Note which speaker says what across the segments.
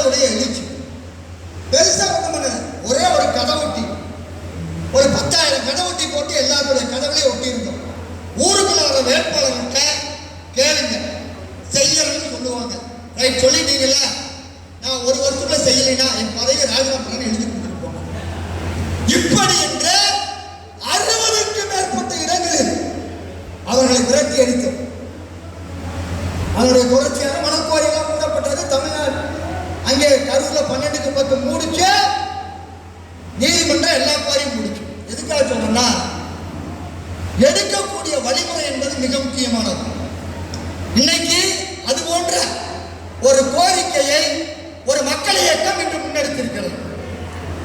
Speaker 1: மக்களுடைய எழுச்சி. பெருசா ஒன்றும் பண்ணல, ஒரே ஒரு கதவொட்டி, ஒரு 10,000 கதவொட்டி போட்டு எல்லாருடைய கதவுலையும் ஒட்டி இருந்தோம். ஊருக்குள்ள வர வேட்பாளர்கிட்ட கேளுங்க, செய்யறன்னு சொல்லுவாங்க. ரைட், சொல்லிட்டீங்கல்ல, நான் ஒரு வருஷத்துல செய்யலைன்னா என் பதவியை ராஜினாமா பண்ணி எழுதி கொடுத்துருப்போம். இப்படி என்று 60க்கும் மேற்பட்ட இடங்களில் அவர்களை விரட்டி அடித்தோம். அதனுடைய தொடர்ச்சியாக மணக்குவாரியெல்லாம் மூடப்பட்டது. தமிழ்நாடு அங்கே கரூர்ல 12க்கு 10 மூடிச்ச நீதிமன்றம் எல்லா குவாரியும் முடிச்சு. எதுக்காக சொல்றேன்னா, எடுக்கக்கூடிய வழிமுறை என்பது மிக முக்கியமானது. இன்னைக்கு அது போன்ற ஒரு கோரிக்கையை ஒரு மக்கள் இயக்கம் இன்று முன்னெடுத்திருக்கிறது.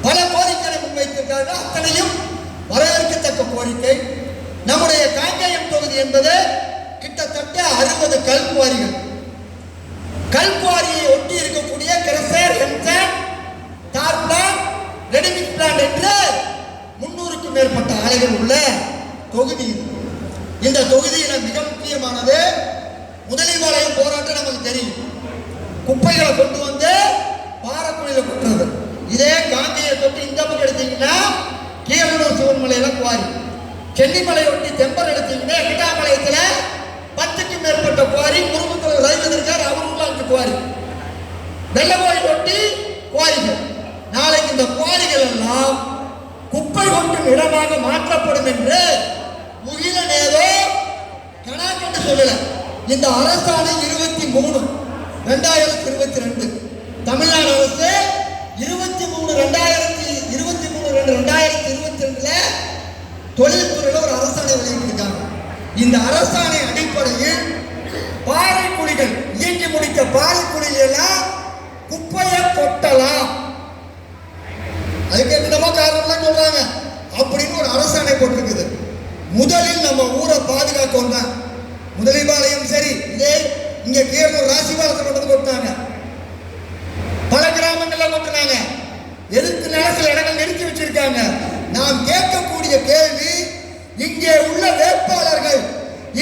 Speaker 1: பல கோரிக்கைகளை முன்வைத்திருக்கிறார்கள். அத்தனையும் வரவேற்கத்தக்க கோரிக்கை. நம்முடைய காங்கேயம் தொகுதி என்பது கிட்டத்தட்ட 60 கல்குவாரிகள். கல்குவாரியை ஒட்டி இருக்கக்கூடிய கிரசர், எம்சாண்ட், தார் பிளான்ட், ரெடிமிக்ஸ் பிளான்ட் என்று 300க்கும் மேற்பட்ட ஆலைகள் உள்ள தொகுதி. இந்த தொகுதியில மிக முக்கியமானது முதலிபாளையம் போராட்டம். நமக்கு தெரியும், குப்பைகளை கொண்டு வந்து பாறைக்குழியில கொட்டுறது. இதே காந்தியை தொட்டு இந்த பக்கம் எடுத்தீங்கன்னா கீழூர் சிவன்மலையில குவாரி, சென்னிமலை ஒட்டி தெம்பர் எடுத்தீங்கன்னா எட்டாமலையத்துல 10க்கும் மேற்பட்ட குவாரி, முருகத்தில் ரயில் இருக்கார் அவருக்குள்ள 5 குவாரி, வெள்ளகோயில் ஒட்டி குவாரிகள். நாளைக்கு இந்த குவாரிகள் எல்லாம் குப்பை கொண்டும் இடமாக மாற்றப்படும் என்று முகிலன் ஏதோ கணக்கு சொல்லல. இந்த அரசாணை 23/2022 தமிழ்நாடு அரசு 23/2022 தொழில்துறையில ஒரு அரசாணை வெளியிட்டிருக்காங்க. இந்த அரசாணை அடிப்படையில் பாறைக்குழிகள், இயக்கி முடித்த பாறைக்குழிகள் எல்லாம் குப்பையை கொட்டலாம். அதுக்கு என்னமோ காரணம் சொல்றாங்க அப்படின்னு ஒரு அரசாணை போட்டிருக்குது. முதலில் நம்ம ஊரை பாதுகாக்கணும் தான். முதலிபாளையம் சரி, இதே இங்க கீழூர் ராசிபாலத்தை கொண்டு கொட்டாங்க, பல கிராமங்கள்ல கொட்டினாங்க, எதிர்த்து சில இடங்கள் நிறுத்தி வச்சிருக்காங்க. நாம் கேட்கக்கூடிய கேள்வி, இங்கே உள்ள வேட்பாளர்கள்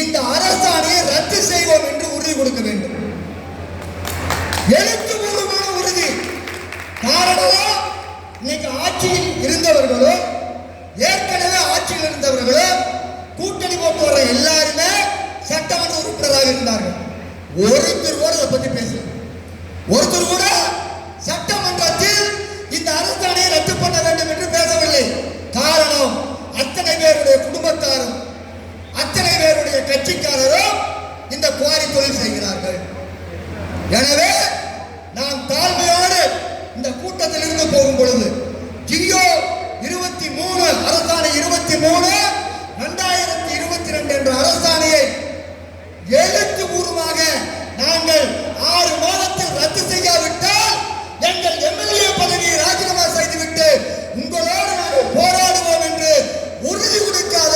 Speaker 1: இந்த அரசாணையை ரத்து செய்வோம் என்று உறுதி கொடுக்க வேண்டும். எழுத்துப்பூர்வமான உறுதி. காரணம், இன்னைக்கு ஆட்சியில் இருந்தவர்களோ ஏற்கனவே ஆட்சியில் இருந்தவர்களோ கூட்டணி போட்டு வர எல்லாருமே சட்டமன்ற உறுப்பினராக இருந்தார்கள். ஒருத்தர் கூட அதை பற்றி பேசல. ஒருத்தர் கூட சட்டமன்றத்தில் இந்த அரசாணையை ரத்து பண்ண வேண்டும் என்று பேசவில்லை. காரணம், அத்தனை பேருடைய குடும்பத்தாரும் அத்தனை பேருடைய கட்சிக்காரரும் இந்த குவாரி தொழில் செய்கிறார்கள். எனவே நாம் தாழ்மையோடு இந்த கூட்டத்தில் இருந்து போகும் பொழுது ஜியோ 23 அரசாணை 23/2022 என்ற அரசாணையை எழுத்துப்பூர்வமாக நாங்கள் 6 மாதத்தில் ரத்து செய்யாவிட்டால் எங்கள் எம்எல்ஏ பதவியை ராஜினாமா செய்துவிட்டு உங்களோடு நாங்கள் போராடுவோம் என்று உறுதி கொடுக்காத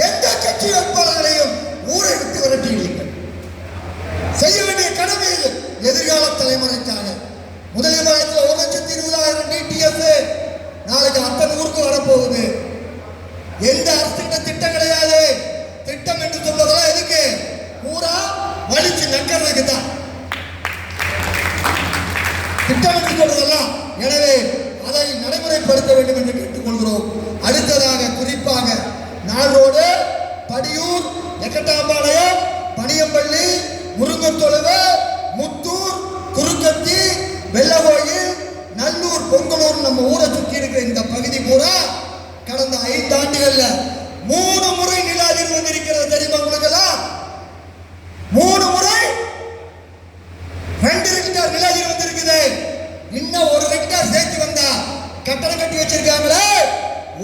Speaker 1: எந்த கட்சி வேட்பாளர்களையும் ஊரை விட்டு விரட்டியுள்ளீர்கள். செய்ய வேண்டிய கடமை இது. எதிர்கால தலைமுறைக்காக முதலில் 1,20,000 டிடிஎஸ் நாளைக்கு அத்தனை ஊருக்கு வரப்போகுது. எந்த அரசு திட்டம் கிடையாது. திட்டம் என்று சொல்வதெல்லாம் எதுக்கு? பூரா வலிச்சு நக்கிறதுக்கு தான் திட்டம் என்று சொல்வதெல்லாம். எனவே அதை நடைமுறைப்படுத்த வேண்டும் என்று கேட்டுக்கொள்கிறோம். அடுத்ததாக குறிப்பாக நாளோடு படியூர், எக்கட்டாம்பாளையம், பனியம்பள்ளி, முருங்கத்தொழுவு, முத்தூர், குறுக்கத்தி, வெள்ளகோயில், நல்லூர், பொங்கலூர், நம்ம ஊரை சுற்றி இருக்கிற இந்த பகுதி பூரா கடந்த 5 ஆண்டுகள்ல 3 முறை நில அதிர்வு வந்திருக்கிறது. தெரியுமா உங்களுக்கு? 3 முறை 2 ரெக்டார் நில அதிர்வு வந்திருக்குது. இன்னும் 1 ரெக்டார் சேர்த்து வந்தா கட்டடம் கட்டி வச்சிருக்காங்களே,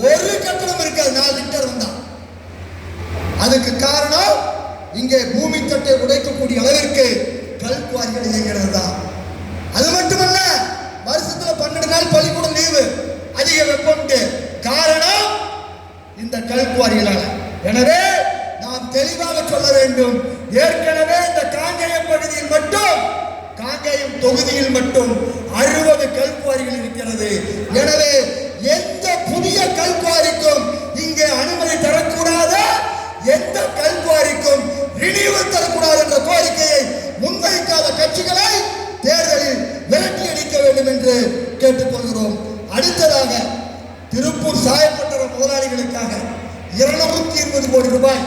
Speaker 1: ஒரு கட்டடம் இருக்காது 4 ரெக்டார் வந்தா. அதுக்கு காரணம் இங்கே பூமி தட்டை உடைக்கக்கூடிய அளவிற்கு கல்குவாரிகள் இயங்கிறது தான். அது மட்டுமல்ல, வருஷத்துல 12 நாள் பள்ளிக்கூடம் லீவு, அதிக வெப்பம். காரணம் இந்த கல்குவாரிகளால். எனவே நாம் தெளிவாக சொல்ல வேண்டும். ஏற்கனவே இந்த காங்கேயம் பகுதியில் மட்டும், காங்கேயம் தொகுதியில் மட்டும் 60 கல்குவாரிகள் இருக்கிறது. எனவே எந்த புதிய கல்குவாரிக்கும் இங்கே அனுமதி தரக்கூடாத, எந்த கல்குவாரிக்கும் ரினியூவல் தரக்கூடாது என்ற கோரிக்கையை முன்வைக்காத கட்சிகளை தேர்தலில் விரட்டி அடிக்க வேண்டும். வேண்டும் என்று கேட்டுக்கொள்கிறோம். அடுத்ததாக திருப்பூர் சாயப்பட்டற முதலாளிகளுக்காக 220 கோடி ரூபாய்